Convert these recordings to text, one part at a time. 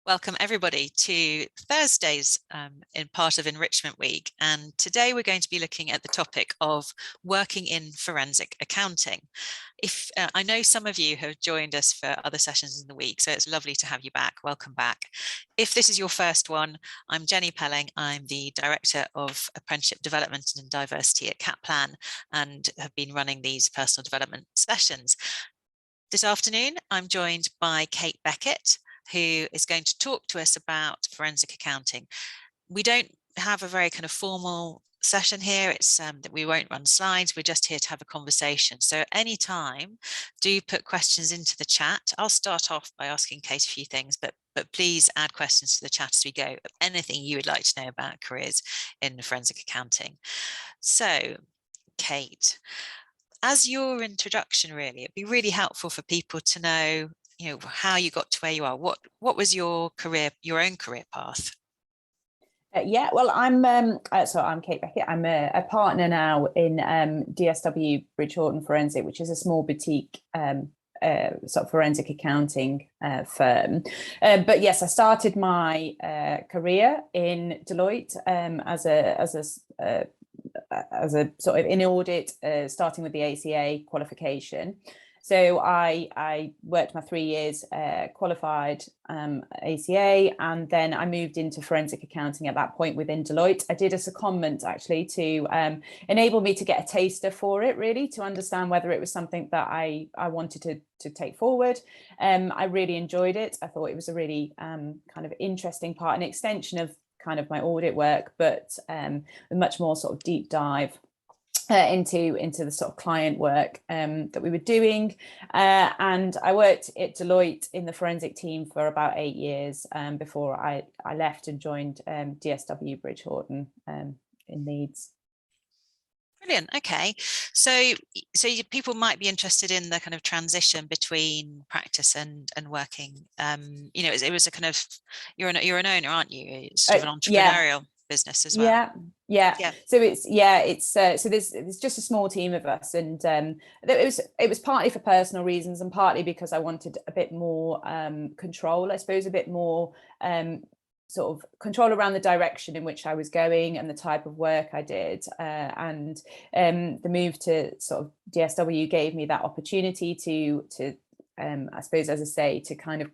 Welcome everybody to Thursday's in part of Enrichment Week, and today we're going to be looking at the topic of working in forensic accounting. If I know some of you have joined us for other sessions in the week, so it's lovely to have you back. Welcome back. If this is your first one, I'm Jenny Pelling. I'm the Director of Apprenticeship Development and Diversity at Kaplan and have been running these personal development sessions. This afternoon, I'm joined by Kate Beckett, who is going to talk to us about forensic accounting. We don't have a very kind of formal session here. It's that we won't run slides. We're just here to have a conversation. So at any time, do put questions into the chat. I'll start off by asking Kate a few things, but please add questions to the chat as we go. Anything you would like to know about careers in forensic accounting. So, Kate, as your introduction, really, it'd be really helpful for people to know, how you got to where you are. What was your own career path? Yeah, well, I'm Kate Beckett. I'm a partner now in DSW Bridge Houghton Forensic, which is a small boutique sort of forensic accounting firm. But yes, I started my career in Deloitte as a sort of in audit, starting with the ACA qualification. So I worked my 3 years, qualified ACA, and then I moved into forensic accounting at that point within Deloitte. I did a secondment actually to enable me to get a taster for it, really, to understand whether it was something that I wanted to take forward. I really enjoyed it. I thought it was a really kind of interesting part, an extension of kind of my audit work, but a much more sort of deep dive into the sort of client work that we were doing. And I worked at Deloitte in the forensic team for about 8 years before I left and joined DSW Bridge Houghton in Leeds. Brilliant. Okay, so people might be interested in the kind of transition between practice and working. It was a kind of, you're an owner, aren't you? It's sort of an entrepreneurial business as well. Yeah. So so there's just a small team of us, and it was partly for personal reasons and partly because I wanted a bit more control, I suppose, a bit more sort of control around the direction in which I was going and the type of work I did. And the move to sort of DSW gave me that opportunity to I suppose, as I say, to kind of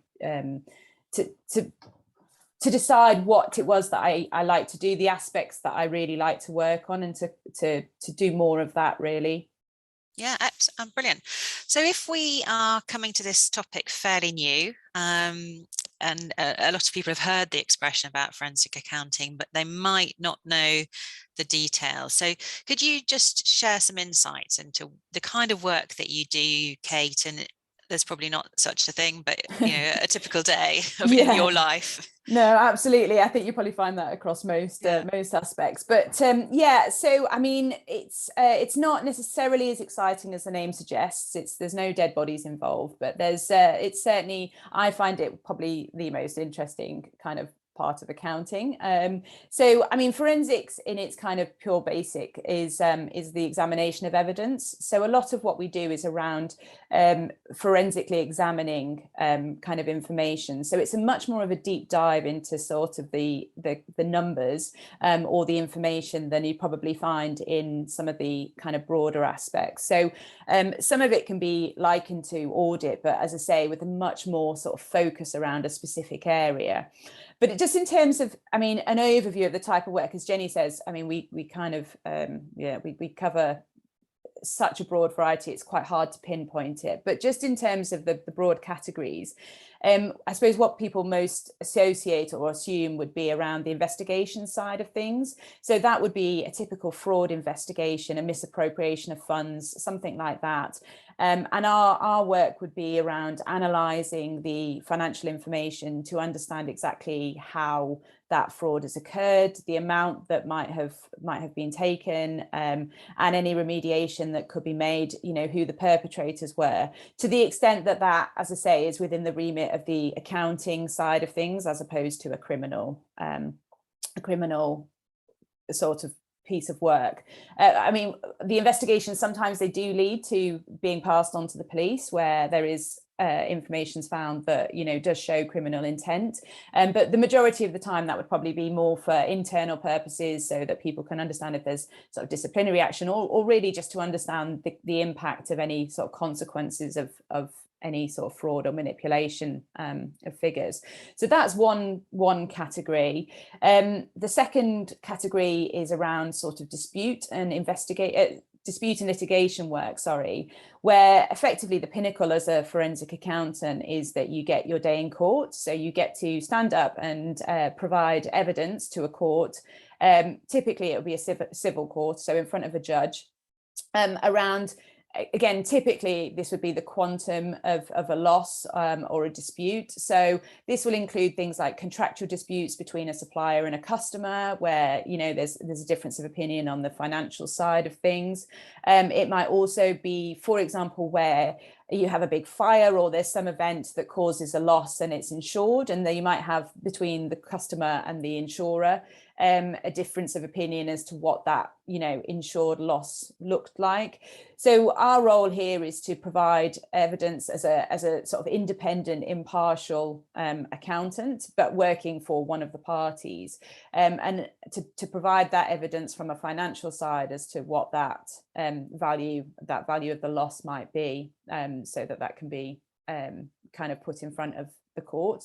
to decide what it was that I like to do, the aspects that I really like to work on, and to do more of that, really. Yeah, brilliant. So if we are coming to this topic fairly new, and a lot of people have heard the expression about forensic accounting, but they might not know the details. So could you just share some insights into the kind of work that you do, Kate? And there's probably not such a thing, but a typical day in your life. No, absolutely. I think you probably find that across most aspects. But so I mean, it's not necessarily as exciting as the name suggests. There's no dead bodies involved, but it's certainly, I find it probably the most interesting kind of part of accounting. So I mean, forensics in its kind of pure basic is the examination of evidence. So a lot of what we do is around forensically examining kind of information. So it's a much more of a deep dive into sort of the numbers or the information than you probably find in some of the kind of broader aspects. So some of it can be likened to audit, but as I say, with a much more sort of focus around a specific area. But just in terms of, I mean, an overview of the type of work, as Jenny says, I mean, we kind of, we cover such a broad variety, it's quite hard to pinpoint it. But just in terms of the broad categories, I suppose what people most associate or assume would be around the investigation side of things. So that would be a typical fraud investigation, a misappropriation of funds, something like that. And our work would be around analysing the financial information to understand exactly how that fraud has occurred, the amount that might have been taken, and any remediation that could be made, who the perpetrators were, to the extent that, as I say, is within the remit of the accounting side of things, as opposed to a criminal sort of piece of work. I mean, the investigations, sometimes they do lead to being passed on to the police, where there is information's found that, you know, does show criminal intent. But the majority of the time that would probably be more for internal purposes, so that people can understand if there's sort of disciplinary action, or really just to understand the impact of any sort of consequences of any sort of fraud or manipulation of figures. So that's one category. The second category is around sort of dispute and litigation work, where effectively the pinnacle as a forensic accountant is that you get your day in court. So you get to stand up and provide evidence to a court. Typically it will be a civil court, so in front of a judge, around, again, typically this would be the quantum of a loss or a dispute. So this will include things like contractual disputes between a supplier and a customer, where, you know, there's a difference of opinion on the financial side of things. It might also be, for example, where you have a big fire or there's some event that causes a loss and it's insured, and then you might have between the customer and the insurer a difference of opinion as to what that, you know, insured loss looked like. So our role here is to provide evidence as a sort of independent, impartial accountant, but working for one of the parties, and to provide that evidence from a financial side as to what that value of the loss might be, so that can be kind of put in front of the court.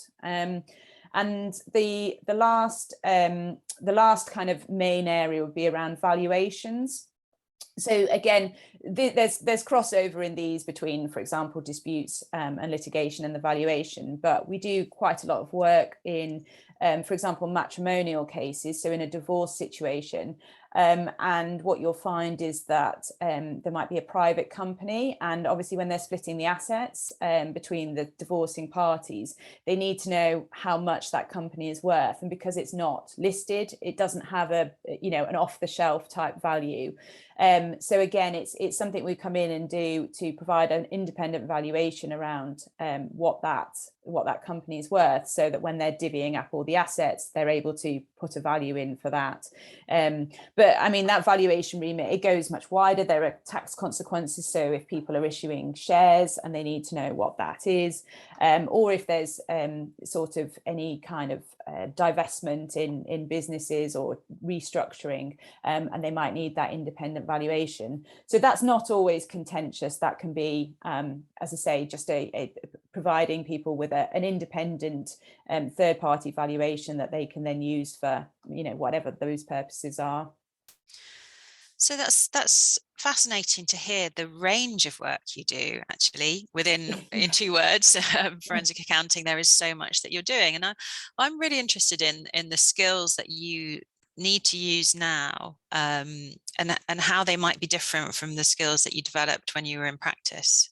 And the last kind of main area would be around valuations. So again, there's crossover in these between, for example, disputes and litigation and the valuation, but we do quite a lot of work in, for example, matrimonial cases, so in a divorce situation. And what you'll find is that there might be a private company, and obviously when they're splitting the assets between the divorcing parties, they need to know how much that company is worth. And because it's not listed, it doesn't have a, you know, an off-the-shelf type value. So again, it's something we come in and do to provide an independent valuation around what that company is worth, so that when they're divvying up all the assets, they're able to put a value in for that. But I mean, that valuation remit, it goes much wider. There are tax consequences. So if people are issuing shares and they need to know what that is, or if there's sort of any kind of divestment in businesses or restructuring, and they might need that independent valuation. So that's not always contentious. That can be, as I say, just providing people with an independent third-party valuation that they can then use for, you know, whatever those purposes are. So that's fascinating to hear the range of work you do, actually, in 2 words, forensic accounting. There is so much that you're doing, and I'm really interested in the skills that you need to use now, and how they might be different from the skills that you developed when you were in practice.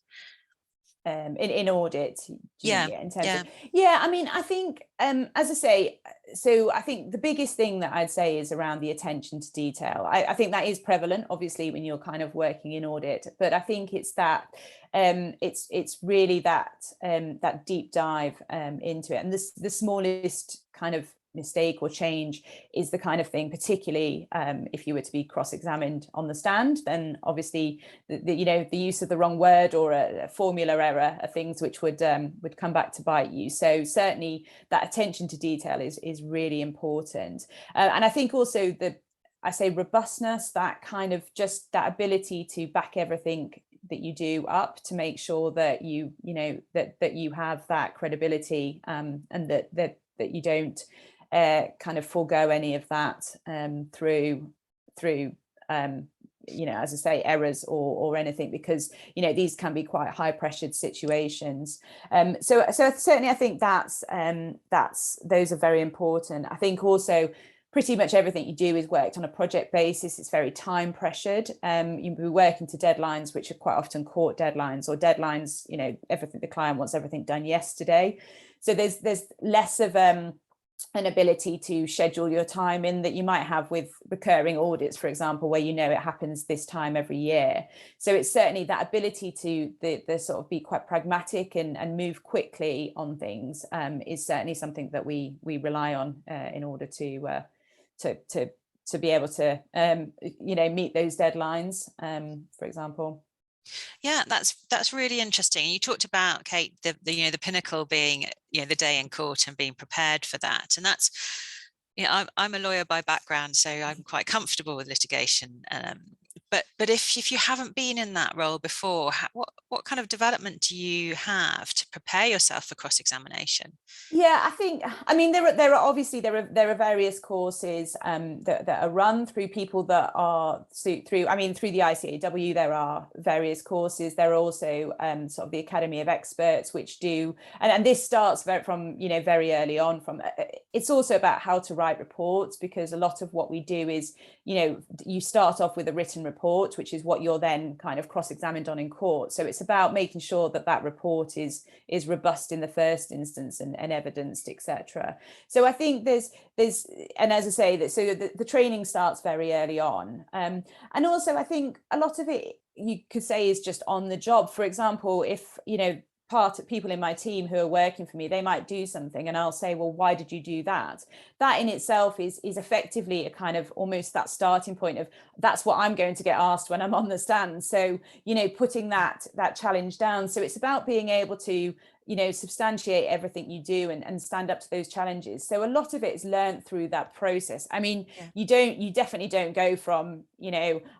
In audit, yeah, in terms of, I mean, I think, as I say, so I think the biggest thing that I'd say is around the attention to detail. I think that is prevalent, obviously, when you're kind of working in audit, but I think it's that it's really that deep dive into it, and the smallest kind of mistake or change is the kind of thing, particularly if you were to be cross-examined on the stand, then obviously the use of the wrong word or a formula error are things which would come back to bite you. So certainly that attention to detail is really important, and I think also I say robustness, that kind of just that ability to back everything that you do up to make sure that you have that credibility, and that you don't kind of forego any of that through as I say, errors or anything, because these can be quite high pressured situations. So certainly I think that's those are very important. I think also pretty much everything you do is worked on a project basis. It's very time pressured. You'll be working to deadlines which are quite often court deadlines, or deadlines, everything, the client wants everything done yesterday. So there's less of an ability to schedule your time in that you might have with recurring audits, for example, where it happens this time every year. So it's certainly that ability to the sort of be quite pragmatic and move quickly on things is certainly something that we rely on in order to be able to meet those deadlines, for example. Yeah, that's really interesting. You talked about, Kate, the pinnacle being the day in court and being prepared for that, and that's I'm a lawyer by background, so I'm quite comfortable with litigation. But if you haven't been in that role before, what kind of development do you have to prepare yourself for cross-examination? Yeah, I mean, there are obviously there are various courses that are run through people that are through through the ICAW. There are various courses. There are also sort of the Academy of Experts, which do, and this starts from very early on. It's also about how to write reports, because a lot of what we do is you start off with a written report, which is what you're then kind of cross-examined on in court. So it's about making sure that that report is robust in the first instance and evidenced, etc. So I think there's and as I say, that so the training starts very early on, and also I think a lot of it you could say is just on the job. For example, if people in my team who are working for me, they might do something and I'll say, well, why did you do that? That in itself is effectively a kind of almost that starting point of, that's what I'm going to get asked when I'm on the stand. So putting that challenge down. So it's about being able to substantiate everything you do and stand up to those challenges. So a lot of it is learned through that process. I mean, you definitely don't go from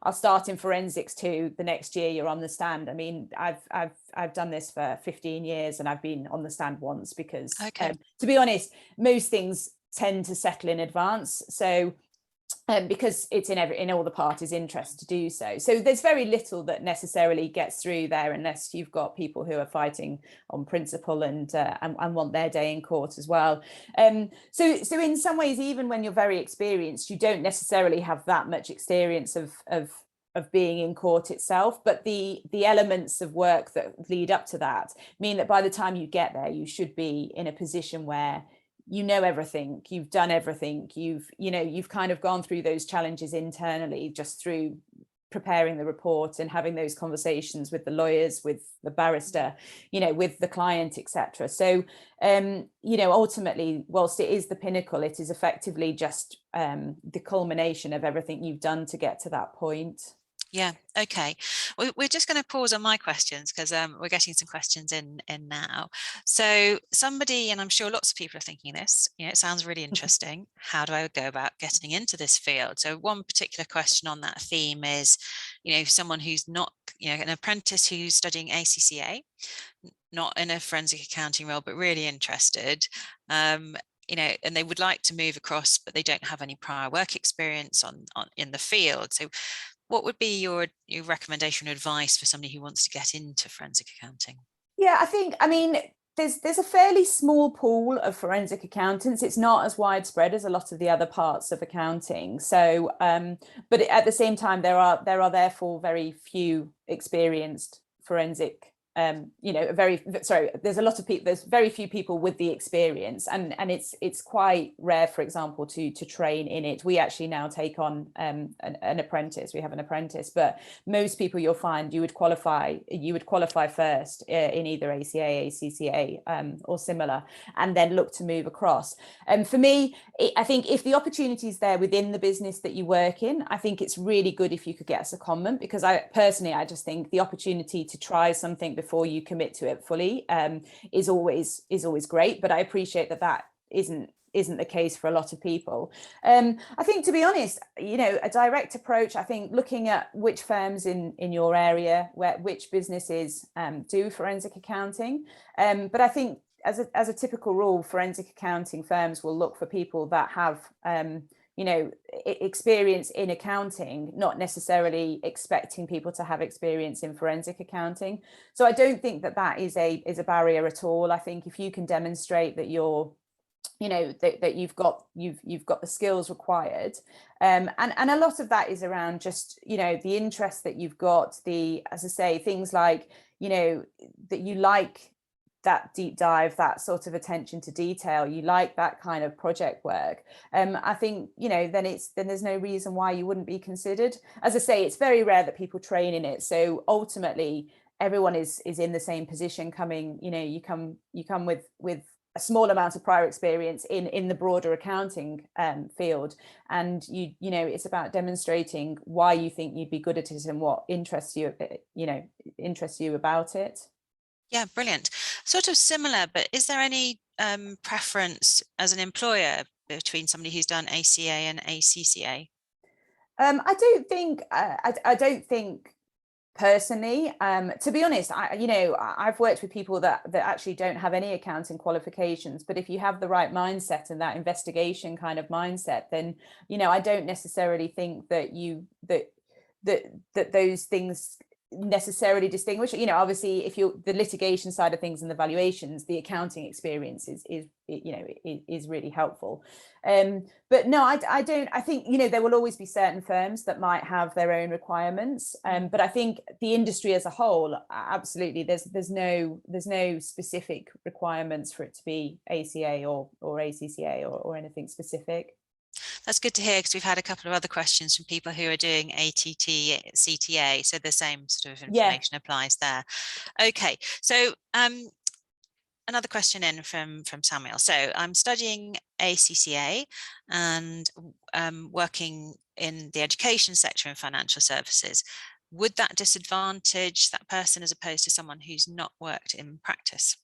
I'll start in forensics to the next year you're on the stand. I mean, I've done this for 15 years and I've been on the stand once, because to be honest, most things tend to settle in advance. So because it's in all the parties' interest to do so. So there's very little that necessarily gets through there unless you've got people who are fighting on principle and want their day in court as well. So in some ways, even when you're very experienced, you don't necessarily have that much experience of being in court itself, but the elements of work that lead up to that mean that by the time you get there, you should be in a position where you know everything, you've done everything, you've kind of gone through those challenges internally just through preparing the report and having those conversations with the lawyers, with the barrister, with the client, etc. So ultimately, whilst it is the pinnacle, it is effectively just the culmination of everything you've done to get to that point. Yeah, okay. We're just going to pause on my questions because we're getting some questions in now. So somebody, and I'm sure lots of people are thinking this, it sounds really interesting. How do I go about getting into this field? So one particular question on that theme is, someone who's not, an apprentice who's studying ACCA, not in a forensic accounting role, but really interested, and they would like to move across, but they don't have any prior work experience in the field. So what would be your recommendation or advice for somebody who wants to get into forensic accounting? Yeah, I mean, there's a fairly small pool of forensic accountants. It's not as widespread as a lot of the other parts of accounting. So, but at the same time, there are therefore very few experienced forensic there's a lot of people, there's very few people with the experience, and it's quite rare, for example, to train in it. We actually now take on an apprentice. We have an apprentice, but most people you'll find you would qualify first in either ACA, ACCA or similar, and then look to move across. And for me, I think if the opportunity is there within the business that you work in, I think it's really good if you could get a secondment, because I just think the opportunity to try something before you commit to it fully is always great. But I appreciate that isn't the case for a lot of people. I think, to be honest, a direct approach, I think looking at which firms in your area, which businesses do forensic accounting. But I think as a typical rule, forensic accounting firms will look for people that have experience in accounting, not necessarily expecting people to have experience in forensic accounting. So I don't think that is a barrier at all. I think if you can demonstrate that you're that you've got the skills required, and a lot of that is around just the interest that you've got, as I say, things like that you like that deep dive, that sort of attention to detail, you like that kind of project work. I think then there's no reason why you wouldn't be considered. As I say, it's very rare that people train in it, so ultimately everyone is in the same position coming. You come with a small amount of prior experience in the broader accounting field, and you know, it's about demonstrating why you think you'd be good at it and what interests you about it. Yeah, brilliant. Sort of similar, but is there any preference as an employer between somebody who's done ACA and ACCA? I don't think personally, to be honest, I've worked with people that actually don't have any accounting qualifications, but if you have the right mindset and that investigation kind of mindset, then, you know, I don't necessarily think that that those things necessarily distinguish. You know, obviously, if you're the litigation side of things and the valuations, the accounting experience is really helpful. But no, I don't. I think, you know, there will always be certain firms that might have their own requirements. But I think the industry as a whole, absolutely, there's no specific requirements for it to be ACA or ACCA or anything specific. That's good to hear, because we've had a couple of other questions from people who are doing ATT, CTA, so the same sort of information applies there. Okay, so another question in from Samuel. So I'm studying ACCA and working in the education sector in financial services. Would that disadvantage that person as opposed to someone who's not worked in practice?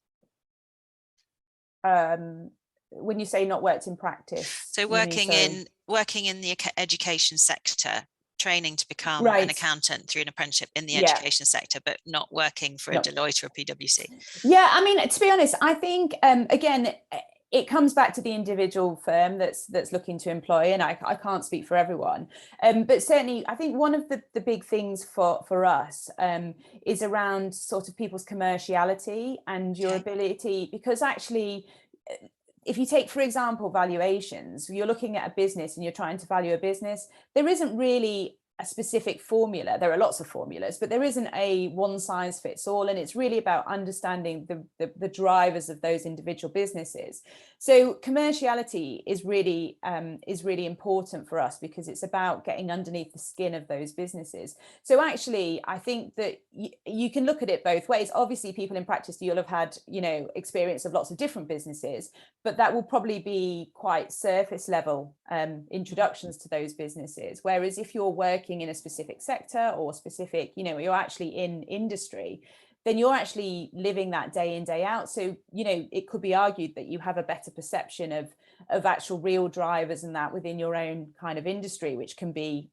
When you say not worked in practice, so working in the education sector, training to become an accountant through an apprenticeship in the education sector, but not working for a Deloitte or a PwC. Yeah, I mean, to be honest, I think again, it comes back to the individual firm that's looking to employ, and I can't speak for everyone, but certainly I think one of the big things for us is around sort of people's commerciality and your ability, because actually, if you take, for example, valuations, you're looking at a business and you're trying to value a business, there isn't really a specific formula. There are lots of formulas, but there isn't a one size fits all. And it's really about understanding the drivers of those individual businesses. So commerciality is really important for us, because it's about getting underneath the skin of those businesses. So actually, I think that you can look at it both ways. Obviously, people in practice, you'll have had, you know, experience of lots of different businesses, but that will probably be quite surface level introductions to those businesses. Whereas if you're working in a specific sector or specific, you know, you're actually in industry, then you're actually living that day in, day out. So, you know, it could be argued that you have a better perception of actual real drivers and that within your own kind of industry, which can be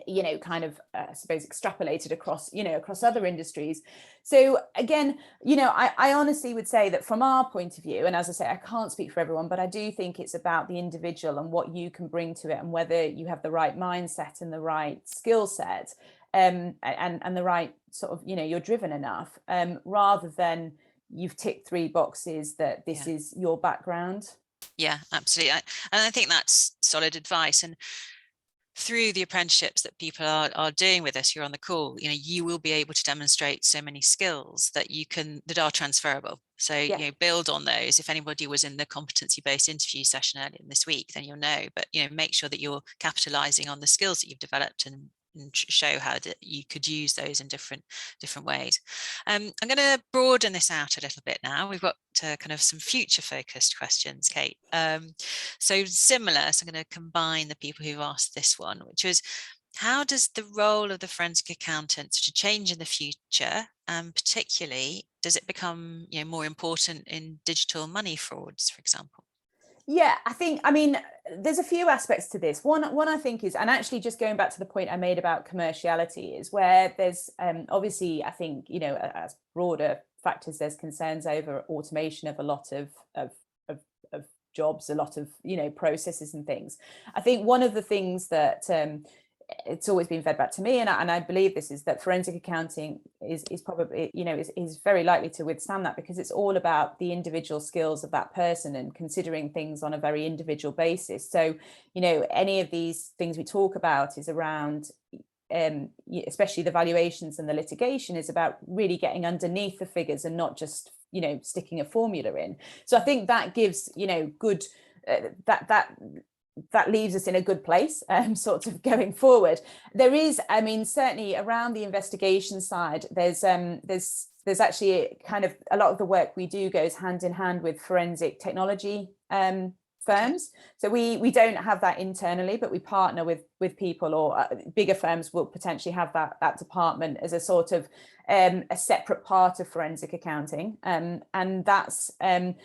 you know, kind of I suppose extrapolated across, you know, across other industries. So again, you know, I honestly would say that from our point of view, and as I say, I can't speak for everyone, but I do think it's about the individual and what you can bring to it, and whether you have the right mindset and the right skill set, and the right sort of, you know, you're driven enough, rather than you've ticked 3 boxes that this is your background. Yeah, absolutely. And I think that's solid advice. And through the apprenticeships that people are doing with us here on the call, you know, you will be able to demonstrate so many skills that that are transferable. So, you know, build on those. If anybody was in the competency-based interview session earlier this week, then you'll know, but, you know, make sure that you're capitalizing on the skills that you've developed and show how that you could use those in different ways. I'm going to broaden this out a little bit now. We've got kind of some future focused questions, Kate. So similar, so I'm going to combine the people who've asked this one, which was, how does the role of the forensic accountant to change in the future? Particularly, does it become, you know, more important in digital money frauds, for example? Yeah, I mean, there's a few aspects to this. One I think is, and actually just going back to the point I made about commerciality, is where there's obviously, I think, you know, as broader factors, there's concerns over automation of a lot of jobs, a lot of, you know, processes and things. I think one of the things that it's always been fed back to me, and I believe this, is that forensic accounting is probably, you know, is very likely to withstand that, because it's all about the individual skills of that person and considering things on a very individual basis. So, you know, any of these things we talk about is around, especially the valuations and the litigation, is about really getting underneath the figures and not just, you know, sticking a formula in. So I think that gives, you know, good that leaves us in a good place, sort of going forward. There is, I mean, certainly around the investigation side, there's there's actually kind of a lot of the work we do goes hand in hand with forensic technology firms. So we don't have that internally, but we partner with people, or bigger firms will potentially have that department as a sort of a separate part of forensic accounting, and that's and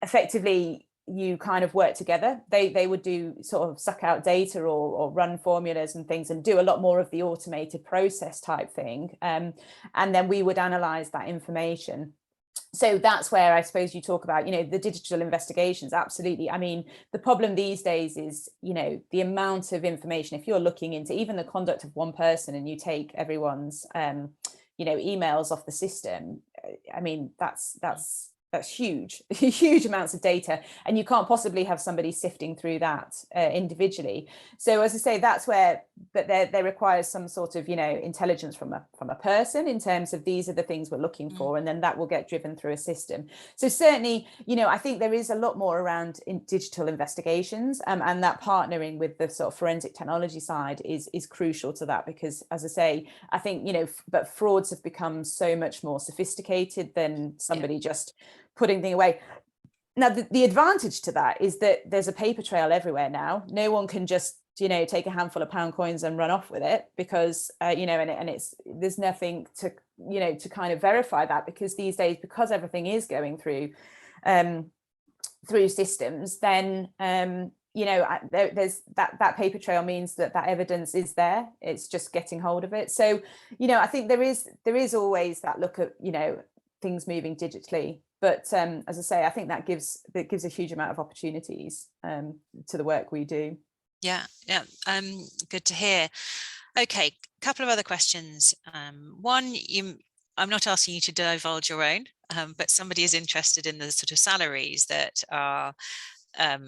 effectively you kind of work together. They would do sort of suck out data or run formulas and things and do a lot more of the automated process type thing, and then we would analyze that information. So that's where I suppose you talk about, the digital investigations. Absolutely. I mean, the problem these days is, the amount of information. If you're looking into even the conduct of one person and you take everyone's, emails off the system, I mean, that's huge, huge amounts of data, and you can't possibly have somebody sifting through that individually. So as I say, that's where, but there requires some sort of, intelligence from a person in terms of these are the things we're looking for, and then that will get driven through a system. So certainly, I think there is a lot more around in digital investigations, and that partnering with the sort of forensic technology side is crucial to that, because as I say, I think, but frauds have become so much more sophisticated than somebody just putting things away. Now, the advantage to that is that there's a paper trail everywhere now. No one can just, take a handful of pound coins and run off with it, because, there's nothing to, to kind of verify that, because these days, because everything is going through systems, then, there's that paper trail means that evidence is there. It's just getting hold of it. So, I think there is always that look at, things moving digitally. But as I say, I think that gives a huge amount of opportunities to the work we do. Yeah. Good to hear. Okay, a couple of other questions. One, I'm not asking you to divulge your own, but somebody is interested in the sort of salaries that are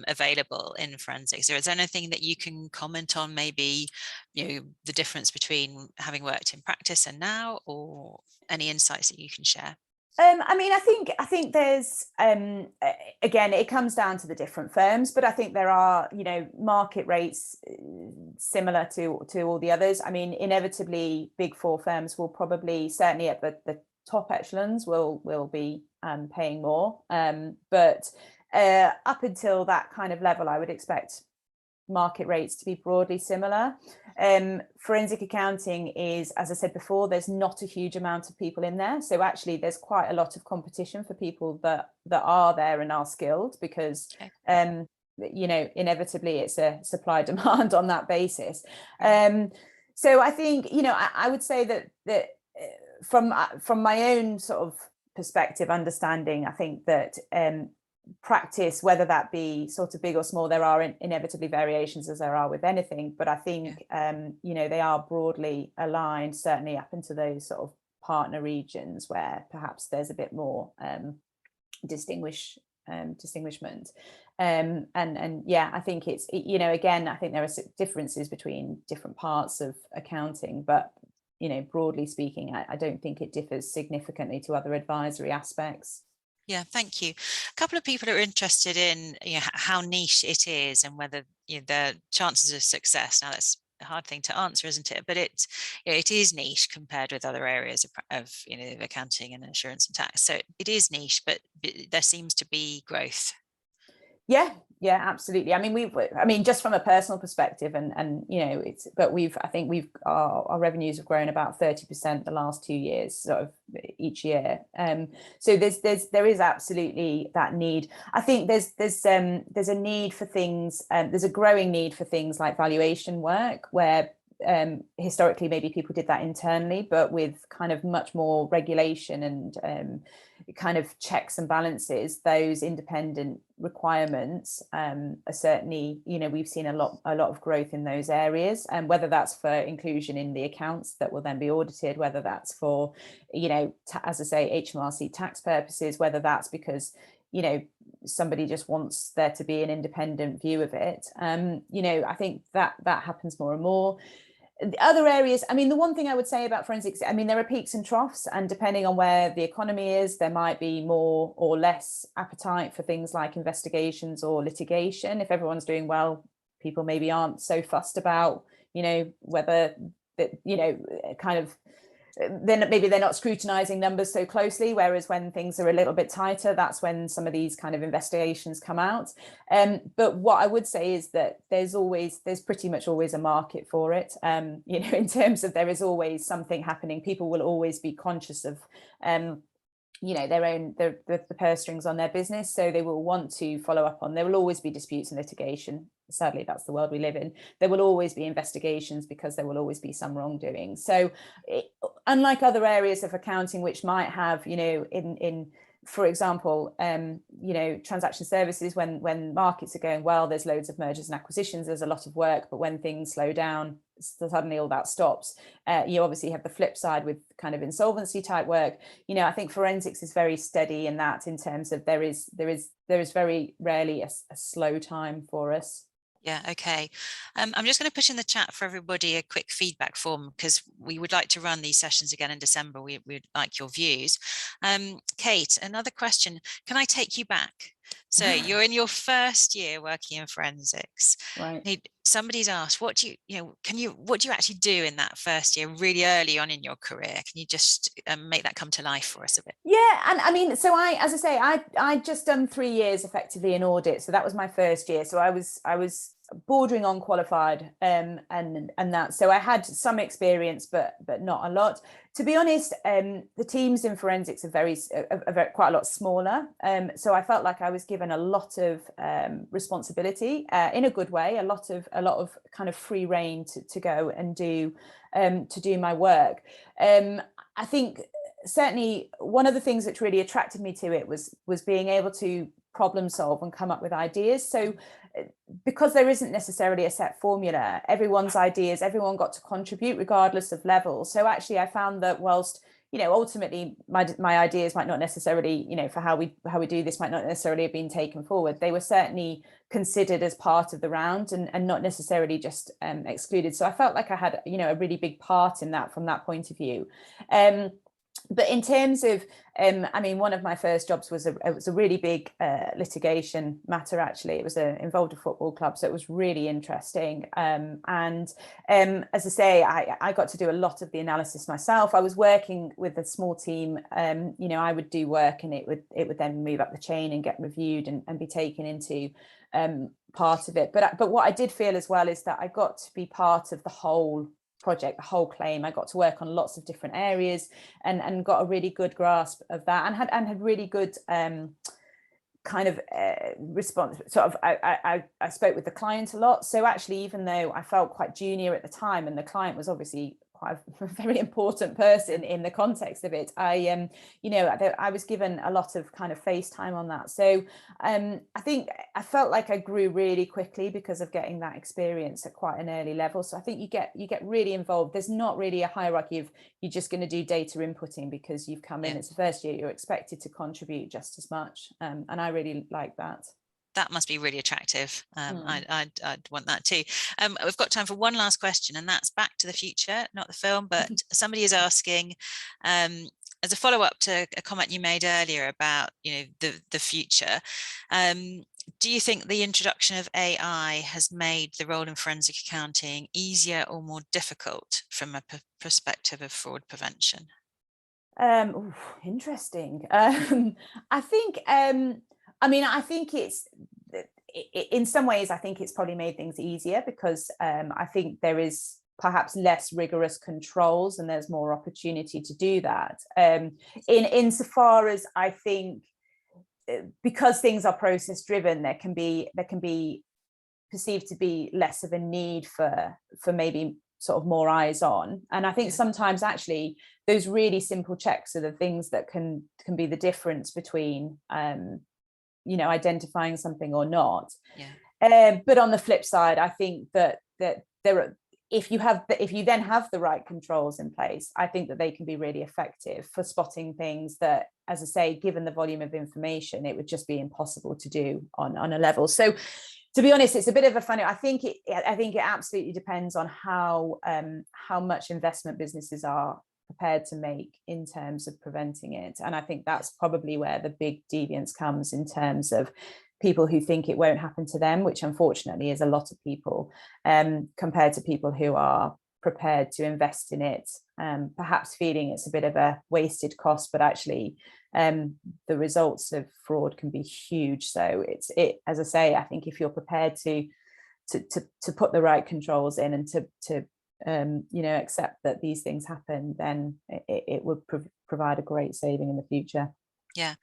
available in forensics. Is there anything that you can comment on, maybe the difference between having worked in practice and now, or any insights that you can share? I mean, I think there's again, it comes down to the different firms, but I think there are, market rates similar to all the others. I mean, inevitably, big four firms will probably, certainly at the top echelons, will be paying more. But up until that kind of level, I would expect market rates to be broadly similar. Forensic accounting is, as I said before, there's not a huge amount of people in there. So actually there's quite a lot of competition for people that are there and are skilled, because inevitably it's a supply demand on that basis. So I think, I would say that from my own sort of perspective, understanding, I think that practice, whether that be sort of big or small, there are inevitably variations, as there are with anything, but I think they are broadly aligned, certainly up into those sort of partner regions where perhaps there's a bit more distinguishment, and I think it's again, I think there are differences between different parts of accounting, but broadly speaking, I don't think it differs significantly to other advisory aspects. Yeah, thank you. A couple of people are interested in how niche it is and whether the chances of success. Now that's a hard thing to answer, isn't it? But it is niche compared with other areas of accounting and insurance and tax. So it is niche, but there seems to be growth. Yeah, absolutely. I mean, just from a personal perspective, and I think our revenues have grown about 30% the last 2 years, sort of each year. So there is absolutely that need. I think there's a need for things. There's a growing need for things like valuation work, where historically maybe people did that internally, but with kind of much more regulation and kind of checks and balances, those independent requirements are certainly, we've seen a lot of growth in those areas, and whether that's for inclusion in the accounts that will then be audited, whether that's for as I say, HMRC tax purposes, whether that's because somebody just wants there to be an independent view of it. I think that happens more and more. The other areas, I mean, the one thing I would say about forensics, I mean, there are peaks and troughs, and depending on where the economy is, there might be more or less appetite for things like investigations or litigation. If everyone's doing well, people maybe aren't so fussed about, whether that, kind of then maybe they're not scrutinizing numbers so closely, whereas when things are a little bit tighter, that's when some of these kind of investigations come out. But what I would say is that there's pretty much always a market for it. In terms of, there is always something happening. People will always be conscious of the purse strings on their business, so they will want to follow up on. There will always be disputes and litigation. Sadly, that's the world we live in. There will always be investigations because there will always be some wrongdoing. So unlike other areas of accounting which might have, for example, transaction services, when markets are going well, there's loads of mergers and acquisitions, there's a lot of work, but when things slow down, suddenly all that stops. You obviously have the flip side with kind of insolvency type work. I think forensics is very steady in that, in terms of there is very rarely a slow time for us. Yeah, okay. I'm just going to put in the chat for everybody a quick feedback form, because we would like to run these sessions again in December. We'd like your views. Kate, another question. Can I take you back? So you're in your first year working in forensics. Right. Somebody's asked, what do you actually do in that first year, really early on in your career? Can you just make that come to life for us a bit? Yeah, and I mean, so I just done 3 years effectively in audit, so that was my first year. So I was bordering on qualified, and that, so I had some experience, but not a lot. To be honest, the teams in forensics are quite a lot smaller, so I felt like I was given a lot of responsibility, in a good way, a lot of kind of free rein to go and do my work. I think certainly one of the things that really attracted me to it was being able to problem solve and come up with ideas. So because there isn't necessarily a set formula, everyone's ideas, everyone got to contribute regardless of level. So actually I found that whilst ultimately my ideas might not necessarily, for how we do this, might not necessarily have been taken forward, they were certainly considered as part of the round and not necessarily just excluded. So I felt like I had a really big part in that from that point of view. But in terms of, one of my first jobs was a really big litigation matter. Actually, it was involved a football club, so it was really interesting. And as I say, I got to do a lot of the analysis myself. I was working with a small team. I would do work, and it would then move up the chain and get reviewed and be taken into part of it. But what I did feel as well is that I got to be part of the whole project, the whole claim. I got to work on lots of different areas and got a really good grasp of that, and had really good kind of response. Sort of, I spoke with the client a lot. So actually, even though I felt quite junior at the time, and the client was obviously quite a very important person in the context of it, I was given a lot of kind of face time on that. So I think I felt like I grew really quickly because of getting that experience at quite an early level. So I think you get really involved. There's not really a hierarchy of you're just going to do data inputting because you've come in. It's the first year, you're expected to contribute just as much, and I really like that. That must be really attractive. I'd want that too. We've got time for one last question, and that's Back to the Future, not the film, but somebody is asking, as a follow-up to a comment you made earlier about the future, do you think the introduction of AI has made the role in forensic accounting easier or more difficult from a perspective of fraud prevention? Interesting. I think I think it's, in some ways, I think it's probably made things easier because I think there is perhaps less rigorous controls and there's more opportunity to do that. Insofar as I think because things are process driven, there can be perceived to be less of a need for maybe sort of more eyes on. And I think sometimes actually those really simple checks are the things that can be the difference between identifying something or not. But on the flip side, I think that there are, if you then have the right controls in place, I think that they can be really effective for spotting things that, as I say, given the volume of information, it would just be impossible to do on a level. So to be honest, it's a bit of a funny, I think it absolutely depends on how much investment businesses are prepared to make in terms of preventing it. And I think that's probably where the big deviance comes, in terms of people who think it won't happen to them, which unfortunately is a lot of people, compared to people who are prepared to invest in it, perhaps feeling it's a bit of a wasted cost, but actually the results of fraud can be huge. So as I say, I think if you're prepared to put the right controls in and to accept that these things happen, then it would provide a great saving in the future. Yeah.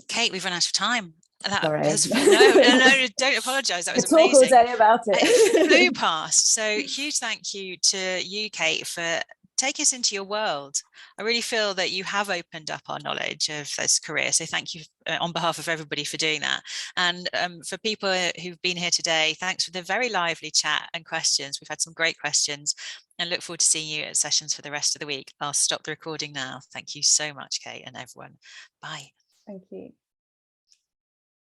Kate, we've run out of time. Sorry. No, don't apologise. That was talk amazing. all day about it. It flew past. So huge thank you to you, Kate, for taking us into your world. I really feel that you have opened up our knowledge of this career. So thank you on behalf of everybody for doing that. And for people who've been here today, thanks for the very lively chat and questions. We've had some great questions and look forward to seeing you at sessions for the rest of the week. I'll stop the recording now. Thank you so much, Kate, and everyone. Bye. Thank you.